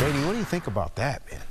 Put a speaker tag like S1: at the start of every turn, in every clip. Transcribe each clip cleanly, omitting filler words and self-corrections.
S1: Brady, what do you think about that, man?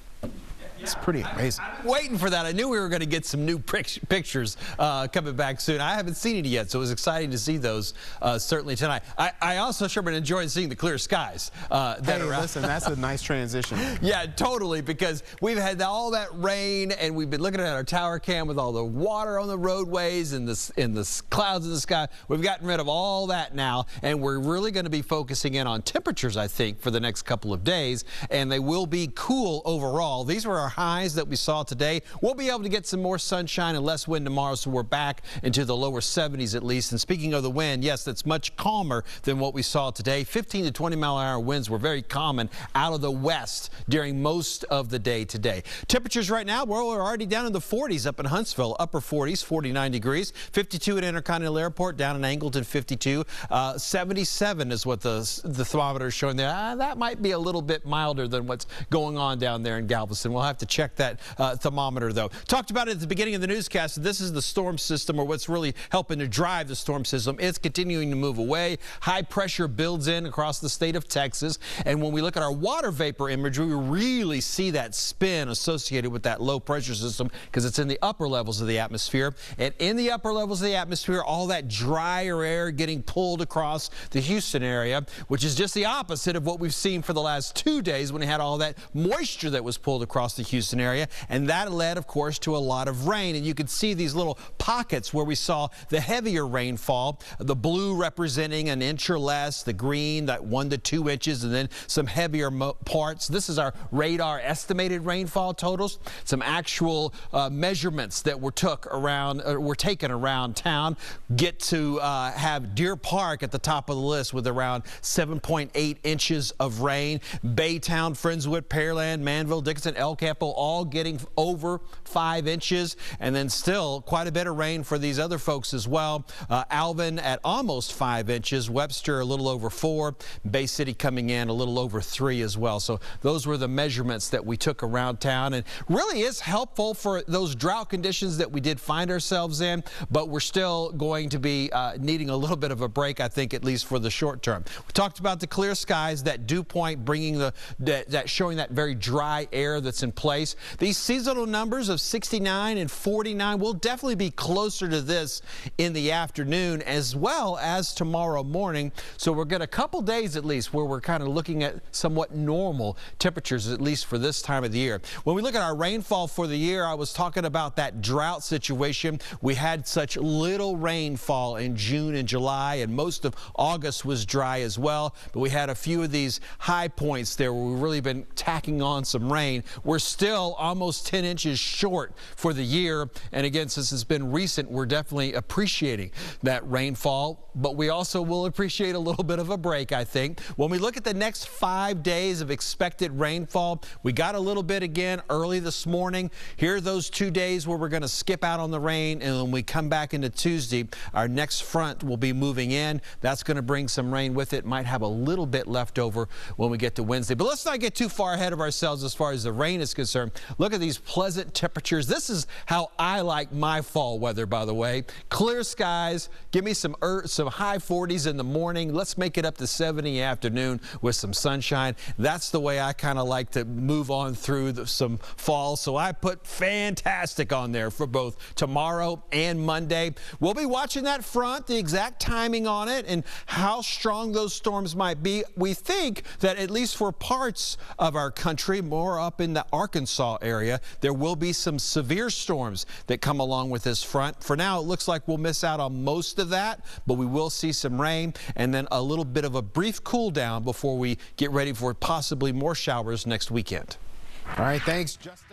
S1: It's pretty amazing.
S2: I'm waiting for that. I knew we were going to get some new pictures coming back soon. I haven't seen it yet, so it was exciting to see those certainly tonight. I also sure been enjoying seeing the clear skies.
S1: Listen, that's a nice transition.
S2: Yeah, totally, because we've had all that rain, and we've been looking at our tower cam with all the water on the roadways and the clouds in the sky. We've gotten rid of all that now, and we're really going to be focusing in on temperatures, I think, for the next couple of days, and they will be cool overall. These were our highs that we saw today. We'll be able to get some more sunshine and less wind tomorrow, so we're back into the lower 70s at least. And speaking of the wind, yes, that's much calmer than what we saw today. 15 to 20-mile-an-hour winds were very common out of the west during most of the day today. Temperatures right now, we're already down in the 40s up in Huntsville, upper 40s, 49 degrees. 52 at Intercontinental Airport, down in Angleton, 52. 77 is what the thermometer is showing there. That might be a little bit milder than what's going on down there in Galveston. We'll have to check that thermometer, though. Talked about it at the beginning of the newscast. This is the storm system, or what's really helping to drive the storm system. It's continuing to move away. High pressure builds in across the state of Texas. And when we look at our water vapor imagery, we really see that spin associated with that low pressure system because it's in the upper levels of the atmosphere. And in the upper levels of the atmosphere, all that drier air getting pulled across the Houston area, which is just the opposite of what we've seen for the last 2 days when we had all that moisture that was pulled across the Houston area, and that led, of course, to a lot of rain. And you could see these little pockets where we saw the heavier rainfall, the blue representing an inch or less, the green that 1 to 2 inches, and then some heavier parts. This is our radar estimated rainfall totals. Some actual measurements that were taken around town get to have Deer Park at the top of the list with around 7.8 inches of rain. Baytown, Friendswood, Pearland, Manville, Dickinson, El Campo, all getting over 5 inches, and then still quite a bit of rain for these other folks as well. Alvin at almost 5 inches, Webster a little over 4, Bay City coming in a little over 3 as well. So those were the measurements that we took around town, and really is helpful for those drought conditions that we did find ourselves in, but we're still going to be needing a little bit of a break, I think, at least for the short term. We talked about the clear skies, that dew point bringing that showing that very dry air that's in place. These seasonal numbers of 69 and 49 will definitely be closer to this in the afternoon as well as tomorrow morning. So we're getting a couple days at least where we're kind of looking at somewhat normal temperatures, at least for this time of the year. When we look at our rainfall for the year, I was talking about that drought situation. We had such little rainfall in June and July, and most of August was dry as well. But we had a few of these high points there where we've really been tacking on some rain. We're still almost 10 inches short for the year. And again, since it's been recent, we're definitely appreciating that rainfall, but we also will appreciate a little bit of a break, I think. When we look at the next 5 days of expected rainfall, we got a little bit again early this morning. Here are those 2 days where we're going to skip out on the rain, and when we come back into Tuesday, our next front will be moving in. That's going to bring some rain with it. Might have a little bit left over when we get to Wednesday. But let's not get too far ahead of ourselves as far as the rain is concerned. Look at these pleasant temperatures. This is how I like my fall weather, by the way. Clear skies. Give me some high 40s in the morning. Let's make it up to 70 in the afternoon with some sunshine. That's the way I kind of like to move on through some fall. So I put fantastic on there for both tomorrow and Monday. We'll be watching that front, the exact timing on it, and how strong those storms might be. We think that at least for parts of our country, more up in the Arkansas area, there will be some severe storms that come along with this front. For now, it looks like we'll miss out on most of that, but we will see some rain and then a little bit of a brief cool down before we get ready for possibly more showers next weekend.
S1: All right, thanks, Justin.